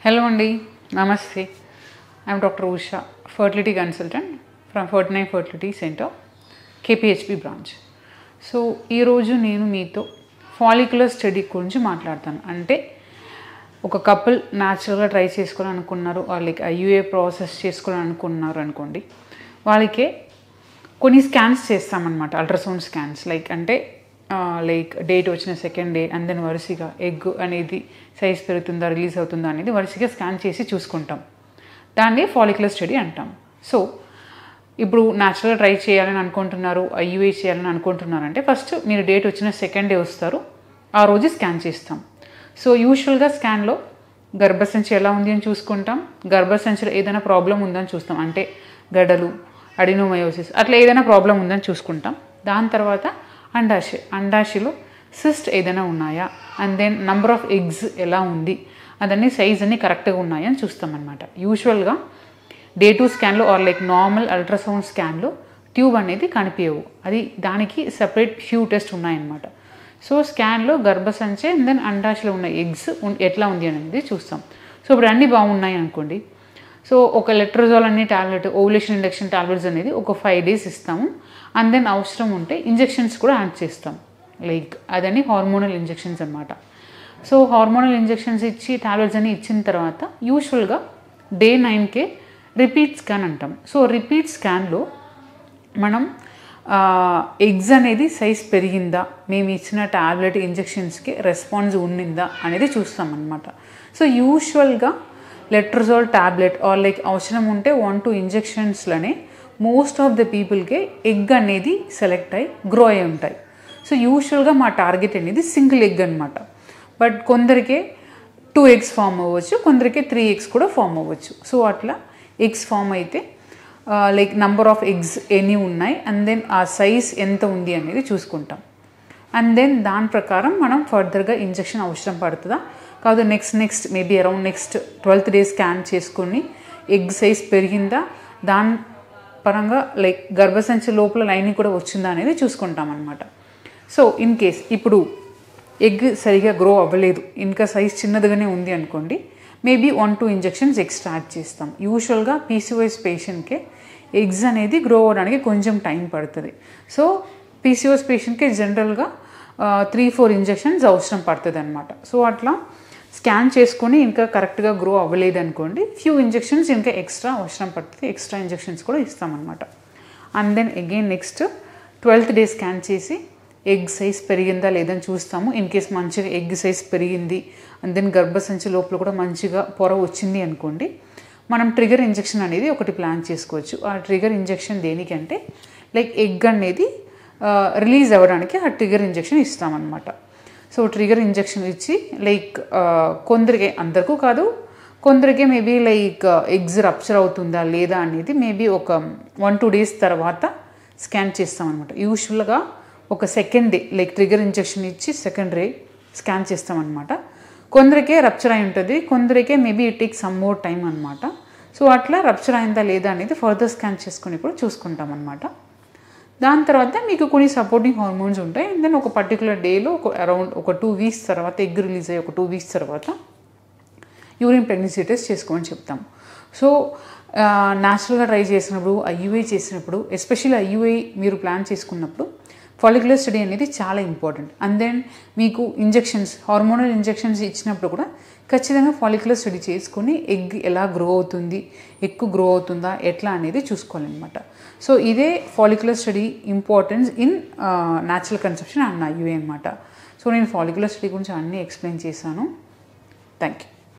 Hello Andy, Namaste. I am Dr. Usha, fertility consultant from 49 Fertility Center, KPHP branch. So ఈరోజు నేను మీతో follicular study గురించి మాట్లాడతాను. అంటే ఒక కపుల్ న్యాచురల్గా ట్రై చేసుకోవాలనుకున్నారు, లైక్ ఐయుఏ ప్రాసెస్ చేసుకోవాలనుకున్నారు అనుకోండి, వాళ్ళకే కొన్ని స్కాన్స్ చేస్తామన్నమాట, అల్ట్రాసౌండ్ స్కాన్స్. లైక్ డేట్ వచ్చిన సెకండ్ డే అండ్ దెన్ వరుసగా ఎగ్ అనేది సైజ్ పెరుగుతుందా రిలీజ్ అవుతుందా అనేది వరుసగా స్కాన్ చేసి చూసుకుంటాం. దాన్ని ఫాలిక్యులర్ స్టడీ అంటాం. సో ఇప్పుడు న్యాచురల్గా ట్రై చేయాలని అనుకుంటున్నారు, ఐయుఏ చేయాలని అనుకుంటున్నారంటే ఫస్ట్ మీరు డేట్ వచ్చిన సెకండ్ డే వస్తారు, ఆ రోజు స్కాన్ చేస్తాం. సో యూజువల్గా స్కాన్లో గర్భసంచి ఎలా ఉంది అని చూసుకుంటాం, గర్భసంచిలో ఏదైనా ప్రాబ్లం ఉందని చూస్తాం, అంటే గడ్డలు, అడినోమయోసిస్ అట్లా ఏదైనా ప్రాబ్లం ఉందని చూసుకుంటాం. దాని తర్వాత అండాశయలో సిస్ట్ ఏదైనా ఉన్నాయా, and then number of eggs ఎలా ఉంది, అదన్నీ సైజ్ అన్నీ కరెక్ట్గా ఉన్నాయా అని చూస్తాం అనమాట. యూజువల్గా డే 2 స్కాన్లో ఆర్ లైక్ నార్మల్ అల్ట్రాసౌండ్ స్కాన్లో ట్యూబ్ అనేది కనిపించవు, అది దానికి సెపరేట్ ఫ్యూ టెస్ట్ ఉన్నాయన్నమాట. సో స్కాన్లో గర్భసంచి అండ్ దెన్ అండాశలో ఉన్న ఎగ్స్ ఎట్లా ఉంది అనేది చూస్తాం. సో ఇప్పుడు అన్నీ బాగున్నాయి అనుకోండి, సో ఒక లెట్రోజాల్ అనే టాబ్లెట్, ఓవులేషన్ ఇంజెక్షన్ టాబ్లెట్స్ అనేది ఒక 5 days ఇస్తాము. అండ్ దెన్ అవసరం ఉంటే ఇంజెక్షన్స్ కూడా యాడ్ చేస్తాం, లైక్ అదని హార్మోనల్ ఇంజెక్షన్స్ అనమాట. సో హార్మోనల్ ఇంజెక్షన్స్ ఇచ్చి టాబ్లెట్స్ అన్ని ఇచ్చిన తర్వాత యూజువల్గా డే 9కే రిపీట్ స్కాన్ అంటాం. సో రిపీట్ స్కాన్లో మనం ఎగ్స్ అనేది సైజ్ పెరిగిందా, మేము ఇచ్చిన టాబ్లెట్ ఇంజెక్షన్స్కి రెస్పాన్స్ ఉండిందా అనేది చూస్తాం అనమాట. సో యూజువల్గా లెట్రోజాల్ టాబ్లెట్ ఆర్ లైక్ అవసరం ఉంటే 1-2 ఇంజెక్షన్స్లోనే మోస్ట్ ఆఫ్ ద పీపుల్కే ఎగ్ అనేది సెలెక్ట్ అయ్యి గ్రో అయి ఉంటాయి. సో యూజువల్గా మా టార్గెట్ అనేది సింగిల్ ఎగ్ అనమాట. బట్ కొందరికే 2 eggs ఫామ్ అవ్వచ్చు, కొందరికి 3 eggs కూడా ఫామ్ అవ్వచ్చు. సో అట్లా ఎగ్స్ ఫామ్ అయితే లైక్ నంబర్ ఆఫ్ ఎగ్స్ ఎన్ని ఉన్నాయి అండ్ దెన్ ఆ సైజ్ ఎంత ఉంది అనేది చూసుకుంటాం. అండ్ దెన్ దాని ప్రకారం మనం ఫర్దర్గా ఇంజెక్షన్ అవసరం పడుతుందా కాదు, next maybe around next 12th day scan చేసుకుని ఎగ్ సైజ్ పెరిగిందా, దాని పరంగా లైక్ గర్భసంచి లోపల లైనింగ్ కూడా వచ్చిందా అనేది చూసుకుంటాం అనమాట. సో ఇన్ కేస్ ఇప్పుడు ఎగ్ సరిగా గ్రో అవ్వలేదు, ఇంకా సైజ్ చిన్నదిగానే ఉంది అనుకోండి, మేబీ 1-2 ఇంజెక్షన్స్ ఎక్స్ట్రా యాడ్ చేస్తాం. యూజువల్గా పీసీఓఎస్ పేషెంట్కే ఎగ్స్ అనేది గ్రో అవ్వడానికి కొంచెం టైం పడుతుంది. సో పీసీఓఎస్ పేషెంట్కి జనరల్గా 3-4 ఇంజెక్షన్స్ అవసరం పడుతుంది అనమాట. సో అట్లా స్కాన్ చేసుకొని ఇంకా కరెక్ట్గా గ్రో అవ్వలేదు అనుకోండి, ఫ్యూ ఇంజెక్షన్స్ ఇంకా ఎక్స్ట్రా అవసరం పడుతుంది, ఎక్స్ట్రా ఇంజెక్షన్స్ కూడా ఇస్తామన్నమాట. And then again next 12th day scan చేసి ఎగ్ సైజ్ పెరిగిందా లేదని చూస్తాము. ఇన్ కేస్ మంచిగా ఎగ్ సైజ్ పెరిగింది అండ్ దెన్ గర్భసంచి లోపల కూడా మంచిగా పొర వచ్చింది అనుకోండి, మనం ట్రిగర్ ఇంజెక్షన్ అనేది ఒకటి ప్లాన్ చేసుకోవచ్చు. ఆ ట్రిగర్ ఇంజెక్షన్ దేనికంటే లైక్ ఎగ్ అనేది రిలీజ్ అవ్వడానికి ఆ ట్రిగర్ ఇంజెక్షన్ ఇస్తామన్నమాట. సో ట్రిగర్ ఇంజెక్షన్ ఇచ్చి లైక్ కొందరికి, అందరికీ కాదు, కొందరికి మేబీ లైక్ ఎగ్స్ రప్చర్ అవుతుందా లేదా అనేది మేబీ ఒక 1-2 days తర్వాత స్కాన్ చేస్తామన్నమాట. యూజువల్గా ఒక second day like trigger injection ఇచ్చి సెకండ్ డే స్కాన్ చేస్తామన్నమాట. కొందరికే రప్చర్ అయి ఉంటుంది, కొందరికే maybe it take some more time అనమాట. సో అట్లా రప్చర్ అయిందా లేదా అనేది ఫర్దర్ స్కాన్ చేసుకుని కూడా చూసుకుంటాం అనమాట. దాని తర్వాత మీకు కొన్ని సపోర్టింగ్ హార్మోన్స్ ఉంటాయి. అండ్ దెన్ ఒక పర్టికులర్ డేలో అరౌండ్ ఒక 2 weeks తర్వాత ఎగ్ రిలీజ్ అయ్యి ఒక 2 weeks తర్వాత యూరిన్ ప్రెగ్నెన్సీ టెస్ట్ చేసుకోమని చెప్తాం. సో న్యాచురల్గా ట్రై చేసినప్పుడు, ఐయుఏ చేసినప్పుడు, ఎస్పెషల్లీ ఐయుఏ మీరు ప్లాన్ చేసుకున్నప్పుడు ఫాలిక్యులర్ స్టడీ అనేది చాలా ఇంపార్టెంట్. అండ్ దెన్ మీకు ఇంజెక్షన్స్, హార్మోనల్ ఇంజెక్షన్స్ ఇచ్చినప్పుడు కూడా ఖచ్చితంగా ఫాలిక్యులర్ స్టడీ చేసుకొని ఎగ్ ఎలా గ్రో అవుతుంది, ఎక్కువ గ్రో అవుతుందా ఎట్లా అనేది చూసుకోవాలన్నమాట. సో ఇదే follicular study importance in natural conception and IUI అనమాట. సో నేను ఫాలిక్యులర్ స్టడీ గురించి అన్నీ ఎక్స్ప్లెయిన్ చేశాను. Thank you.